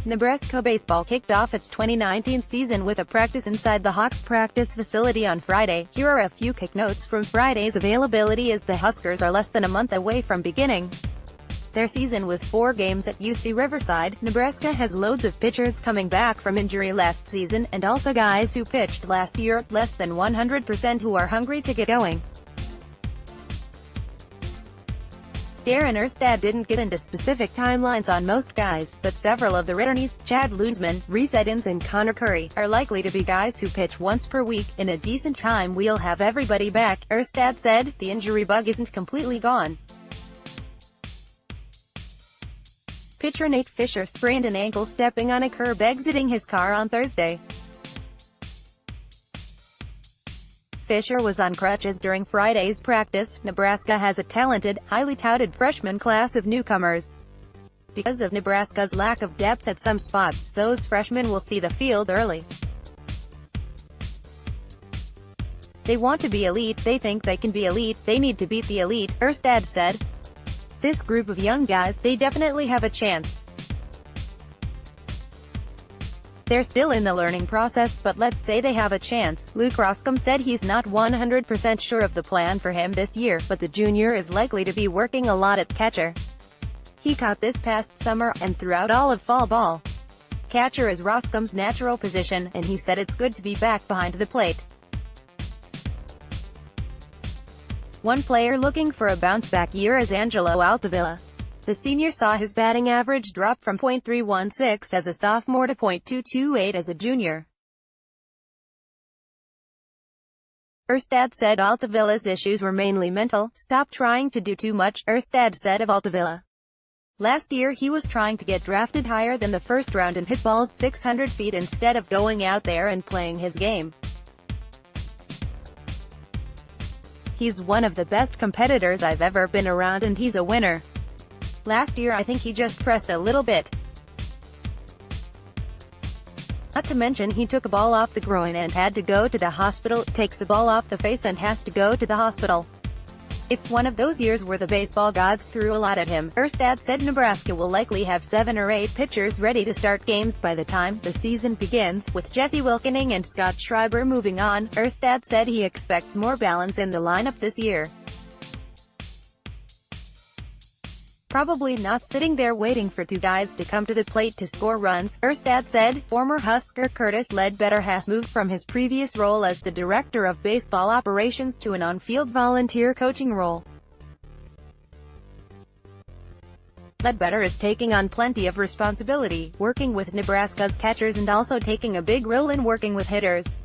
Nebraska baseball kicked off its 2019 season with a practice inside the Hawks practice facility on Friday. Here are a few kick notes from Friday's availability as the Huskers are less than a month away from beginning their season with 4 games at UC-Riverside. Nebraska has loads of pitchers coming back from injury last season, and also guys who pitched last year, less than 100%, who are hungry to get going. Darin Erstad didn't get into specific timelines on most guys, but several of the returnees, Chad Lundsman, Reese Edens and Connor Curry, are likely to be guys who pitch once per week. In a decent time we'll have everybody back, Erstad said. The injury bug isn't completely gone. Pitcher Nate Fisher sprained an ankle stepping on a curb exiting his car on Thursday. Fisher was on crutches during Friday's practice. Nebraska has a talented, highly touted freshman class of newcomers. Because of Nebraska's lack of depth at some spots, those freshmen will see the field early. They want to be elite, they think they can be elite, they need to beat the elite, Erstad said. This group of young guys, they definitely have a chance. They're still in the learning process, but let's say they have a chance. Luke Roskam said he's not 100% sure of the plan for him this year, but the junior is likely to be working a lot at catcher. He caught this past summer, and throughout all of fall ball. Catcher is Roskam's natural position, and he said it's good to be back behind the plate. One player looking for a bounce-back year is Angelo Altavilla. The senior saw his batting average drop from .316 as a sophomore to .228 as a junior. Erstad said Altavilla's issues were mainly mental. Stop trying to do too much, Erstad said of Altavilla. Last year he was trying to get drafted higher than the first round and hit balls 600 feet instead of going out there and playing his game. He's one of the best competitors I've ever been around and he's a winner. Last year I think he just pressed a little bit. Not to mention he took a ball off the groin and had to go to the hospital, takes a ball off the face and has to go to the hospital. It's one of those years where the baseball gods threw a lot at him. Erstad said Nebraska will likely have 7 or 8 pitchers ready to start games by the time the season begins, with Jesse Wilkening and Scott Schreiber moving on. Erstad said he expects more balance in the lineup this year. Probably not sitting there waiting for 2 guys to come to the plate to score runs, Erstad said. Former Husker Curtis Ledbetter has moved from his previous role as the director of baseball operations to an on-field volunteer coaching role. Ledbetter is taking on plenty of responsibility, working with Nebraska's catchers and also taking a big role in working with hitters.